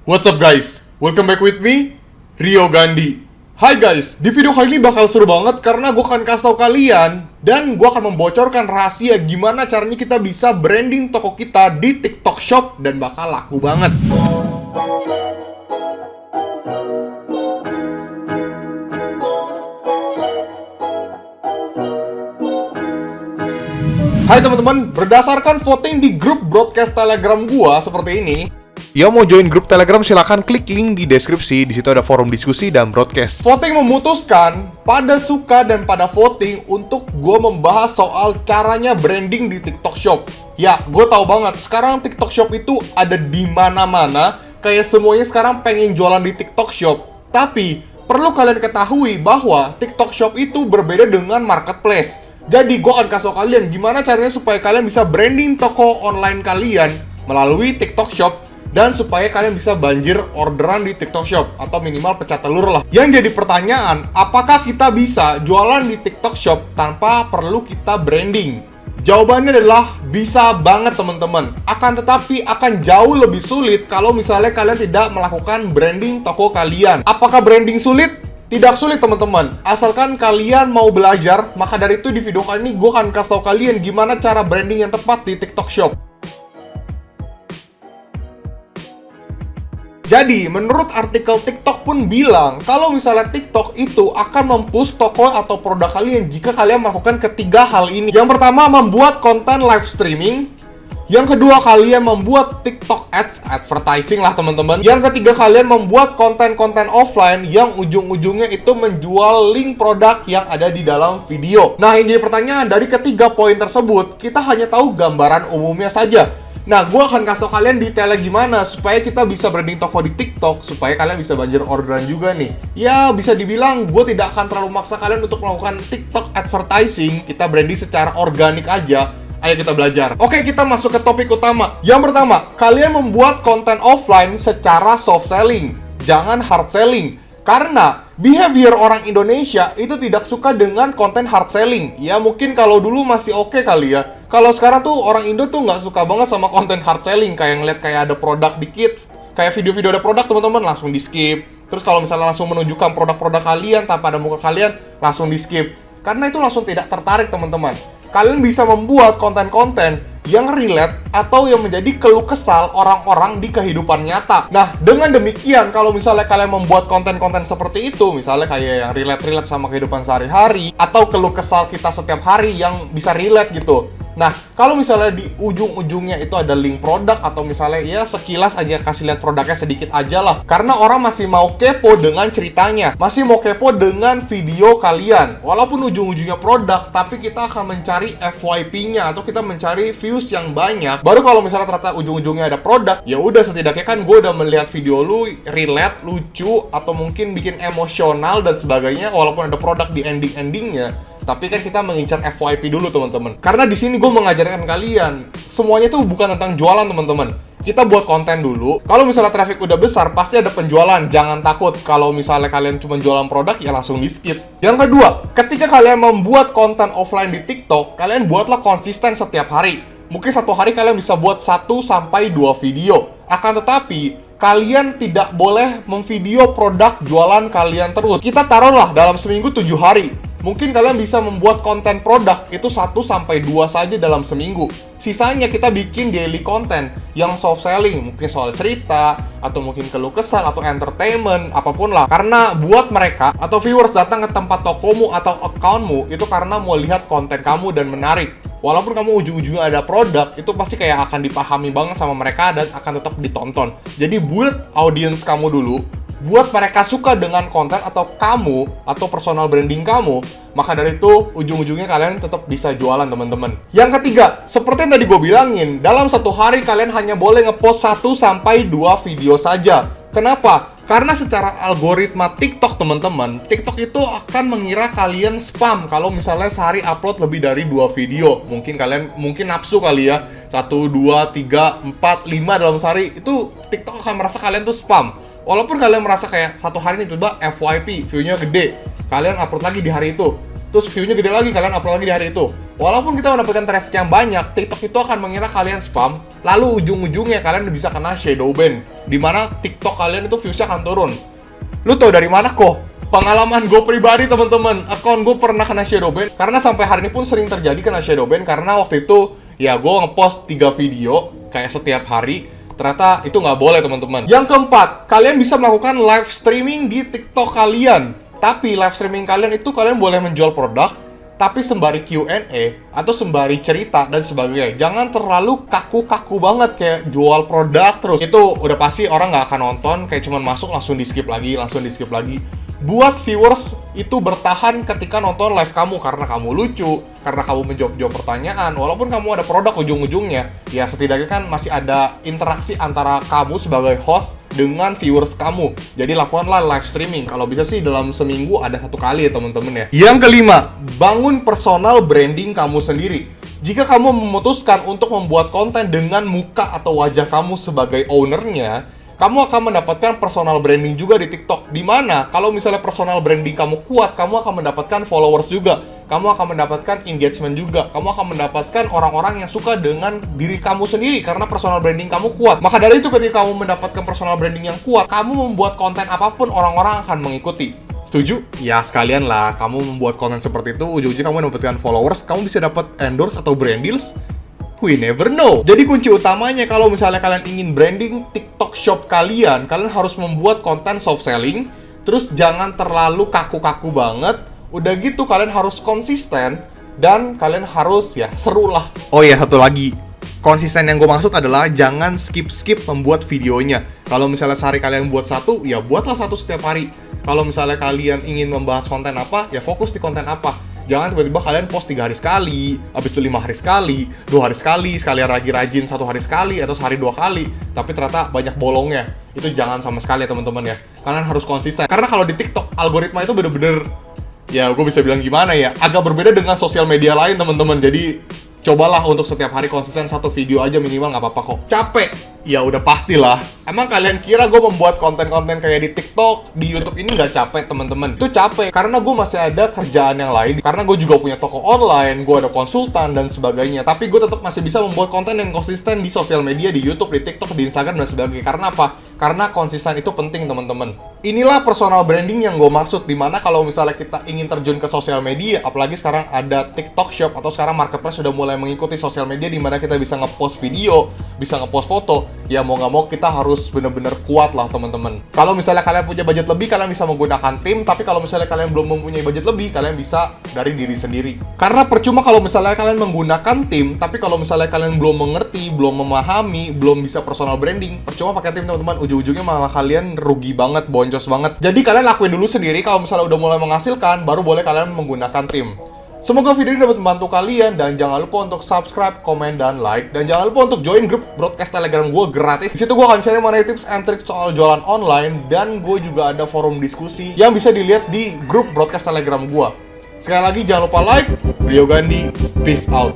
What's up guys? Welcome back with me, Rio Gandhi. Hai guys, di video kali ini bakal seru banget karena gue akan kasih tau kalian dan gue akan membocorkan rahasia gimana caranya kita bisa branding toko kita di TikTok Shop dan bakal laku banget. Hai teman-teman, berdasarkan voting di grup broadcast Telegram gua seperti ini. Yang mau join grup Telegram silahkan klik link di deskripsi. Di situ ada forum diskusi dan broadcast. Voting memutuskan pada suka dan pada voting untuk gua membahas soal caranya branding di TikTok Shop. Ya, gue tahu banget sekarang TikTok Shop itu ada di mana-mana. Kayak semuanya sekarang pengen jualan di TikTok Shop. Tapi perlu kalian ketahui bahwa TikTok Shop itu berbeda dengan marketplace. Jadi gue akan kasih tau kalian gimana caranya supaya kalian bisa branding toko online kalian melalui TikTok Shop dan supaya kalian bisa banjir orderan di TikTok Shop atau minimal pecah telur lah. Yang jadi pertanyaan, apakah kita bisa jualan di TikTok Shop tanpa perlu kita branding? Jawabannya adalah bisa banget teman-teman. Akan tetapi akan jauh lebih sulit kalau misalnya kalian tidak melakukan branding toko kalian. Apakah branding sulit? Tidak sulit teman-teman, asalkan kalian mau belajar. Maka dari itu di video kali ini gue akan kasih tau kalian gimana cara branding yang tepat di TikTok Shop. Jadi, menurut artikel TikTok pun bilang kalau misalnya TikTok itu akan mempush toko atau produk kalian jika kalian melakukan ketiga hal ini. Yang pertama, membuat konten live streaming. Yang kedua, kalian membuat TikTok Ads, advertising lah teman-teman. Yang ketiga, kalian membuat konten-konten offline yang ujung-ujungnya itu menjual link produk yang ada di dalam video. Nah, yang jadi pertanyaan, dari ketiga poin tersebut, kita hanya tahu gambaran umumnya saja. Nah, gue akan kasih tau kalian detailnya gimana supaya kita bisa branding toko di TikTok, supaya kalian bisa banjir orderan juga nih. Ya, bisa dibilang gue tidak akan terlalu maksa kalian untuk melakukan TikTok advertising. Kita branding secara organik aja. Ayo kita belajar. Oke, kita masuk ke topik utama. Yang pertama, kalian membuat konten offline secara soft selling, jangan hard selling. Karena behavior orang Indonesia itu tidak suka dengan konten hard selling. Ya mungkin kalau dulu masih oke kali ya. Kalau sekarang tuh orang Indo tuh nggak suka banget sama konten hard selling. Kayak ngeliat kayak ada produk dikit, kayak video-video ada produk teman-teman langsung di skip. Terus kalau misalnya langsung menunjukkan produk-produk kalian tanpa ada muka kalian, langsung di skip. Karena itu langsung tidak tertarik teman-teman. Kalian bisa membuat konten-konten yang relate atau yang menjadi keluh kesal orang-orang di kehidupan nyata. Nah, dengan demikian, kalau misalnya kalian membuat konten-konten seperti itu, misalnya kayak yang relate-relate sama kehidupan sehari-hari, atau keluh kesal kita setiap hari yang bisa relate gitu. Nah, kalau misalnya di ujung-ujungnya itu ada link produk, atau misalnya ya sekilas aja kasih lihat produknya sedikit aja lah. Karena orang masih mau kepo dengan ceritanya, masih mau kepo dengan video kalian. Walaupun ujung-ujungnya produk, tapi kita akan mencari FYP-nya, atau kita mencari views yang banyak. Baru kalau misalnya ternyata ujung-ujungnya ada produk, ya udah setidaknya kan gue udah melihat video lu relate, lucu, atau mungkin bikin emosional dan sebagainya. Walaupun ada produk di ending-endingnya, tapi kan kita mengincar FYP dulu teman-teman. Karena di sini gue mengajarkan kalian semuanya tuh bukan tentang jualan teman-teman. Kita buat konten dulu. Kalau misalnya traffic udah besar, pasti ada penjualan. Jangan takut kalau misalnya kalian cuma jualan produk, ya langsung di skip. Yang kedua, ketika kalian membuat konten offline di TikTok, kalian buatlah konsisten setiap hari. Mungkin satu hari kalian bisa buat 1-2 video. Akan tetapi, kalian tidak boleh memvideo produk jualan kalian terus. Kita taruhlah dalam seminggu 7 hari. Mungkin kalian bisa membuat konten produk itu 1-2 saja dalam seminggu. Sisanya kita bikin daily content yang soft selling, mungkin soal cerita, atau mungkin keluh kesal, atau entertainment, apapun lah. Karena buat mereka atau viewers datang ke tempat tokomu atau accountmu itu karena mau lihat konten kamu dan menarik. Walaupun kamu ujung-ujungnya ada produk, itu pasti kayak akan dipahami banget sama mereka dan akan tetap ditonton. Jadi build audience kamu dulu, buat mereka suka dengan konten atau kamu atau personal branding kamu, maka dari itu ujung-ujungnya kalian tetap bisa jualan teman-teman. Yang ketiga, seperti yang tadi gue bilangin, dalam satu hari kalian hanya boleh ngepost 1-2 video saja. Kenapa? Karena secara algoritma TikTok teman-teman, TikTok itu akan mengira kalian spam kalau misalnya sehari upload lebih dari 2 video. Mungkin nafsu kali ya, 1, 2, 3, 4, 5 dalam sehari, itu TikTok akan merasa kalian tuh spam. Walaupun kalian merasa kayak satu hari ini tiba FYP, view-nya gede, kalian upload lagi di hari itu. Terus view-nya gede lagi, kalian upload lagi di hari itu. Walaupun kita mendapatkan traffic yang banyak, TikTok itu akan mengira kalian spam, lalu ujung-ujungnya kalian bisa kena shadow ban, dimana TikTok kalian itu views-nya akan turun. Lu tau dari mana kok? Pengalaman gue pribadi teman-teman, akun gue pernah kena shadow ban, karena sampai hari ini pun sering terjadi kena shadow ban, karena waktu itu ya gue ngepost 3 video kayak setiap hari, ternyata itu nggak boleh teman-teman. Yang keempat, kalian bisa melakukan live streaming di TikTok kalian. Tapi live streaming kalian itu kalian boleh menjual produk, tapi sembari Q&A atau sembari cerita dan sebagainya. Jangan terlalu kaku-kaku banget kayak jual produk terus. Itu udah pasti orang nggak akan nonton, kayak cuman masuk langsung di skip lagi. Buat viewers itu bertahan ketika nonton live kamu karena kamu lucu, karena kamu menjawab pertanyaan. Walaupun kamu ada produk ujung-ujungnya, ya setidaknya kan masih ada interaksi antara kamu sebagai host dengan viewers kamu. Jadi lakukanlah live streaming. Kalau bisa sih dalam seminggu ada 1 kali ya teman-teman ya. Yang kelima, bangun personal branding kamu sendiri. Jika kamu memutuskan untuk membuat konten dengan muka atau wajah kamu sebagai ownernya, kamu akan mendapatkan personal branding juga di TikTok. Dimana kalau misalnya personal branding kamu kuat, kamu akan mendapatkan followers juga. Kamu akan mendapatkan engagement juga. Kamu akan mendapatkan orang-orang yang suka dengan diri kamu sendiri karena personal branding kamu kuat. Maka dari itu ketika kamu mendapatkan personal branding yang kuat, kamu membuat konten apapun orang-orang akan mengikuti. Setuju? Ya sekalian lah, kamu membuat konten seperti itu, ujung-ujungnya kamu mendapatkan followers, kamu bisa dapat endorse atau brand deals. We never know. Jadi kunci utamanya kalau misalnya kalian ingin branding TikTok shop kalian harus membuat konten soft selling. Terus jangan terlalu kaku-kaku banget. Udah gitu kalian harus konsisten dan kalian harus ya seru lah. Oh iya, satu lagi. Konsisten yang gue maksud adalah jangan skip-skip membuat videonya. Kalau misalnya sehari kalian buat 1, ya buatlah 1 setiap hari. Kalau misalnya kalian ingin membahas konten apa, ya fokus di konten apa. Jangan tiba-tiba kalian post 3 hari sekali, habis itu 5 hari sekali, 2 hari sekali lagi rajin 1 hari sekali, atau sehari 2 kali. Tapi ternyata banyak bolongnya. Itu jangan sama sekali ya teman-teman ya. Kalian harus konsisten. Karena kalau di TikTok, algoritma itu bener-bener, ya gue bisa bilang gimana ya, agak berbeda dengan sosial media lain teman-teman. Jadi cobalah untuk setiap hari konsisten 1 video aja minimal, nggak apa-apa kok. Capek? Ya udah pastilah. Emang kalian kira gue membuat konten-konten kayak di TikTok, di YouTube ini nggak capek teman-teman? Itu capek karena gue masih ada kerjaan yang lain. Karena gue juga punya toko online, gue ada konsultan dan sebagainya. Tapi gue tetap masih bisa membuat konten yang konsisten di sosial media, di YouTube, di TikTok, di Instagram dan sebagainya. Karena apa? Karena konsisten itu penting teman-teman. Inilah personal branding yang gue maksud. Dimana kalau misalnya kita ingin terjun ke sosial media, apalagi sekarang ada TikTok Shop atau sekarang marketplace sudah mulai mengikuti sosial media, dimana kita bisa ngepost video, bisa ngepost foto. Ya mau nggak mau kita harus bener-bener kuat lah teman-teman. Kalau misalnya kalian punya budget lebih, kalian bisa menggunakan tim. Tapi kalau misalnya kalian belum mempunyai budget lebih, kalian bisa dari diri sendiri. Karena percuma kalau misalnya kalian menggunakan tim, tapi kalau misalnya kalian belum mengerti, belum memahami, belum bisa personal branding, percuma pakai tim teman-teman. Ujung-ujungnya malah kalian rugi banget, boncos banget. Jadi kalian lakuin dulu sendiri. Kalau misalnya udah mulai menghasilkan, baru boleh kalian menggunakan tim. Semoga video ini dapat membantu kalian, dan jangan lupa untuk subscribe, komen, dan like. Dan jangan lupa untuk join grup broadcast Telegram gue gratis. Di situ gue akan share mengenai tips and trik soal jualan online, dan gue juga ada forum diskusi yang bisa dilihat di grup broadcast Telegram gue. Sekali lagi jangan lupa like. Rio Gandhi, peace out.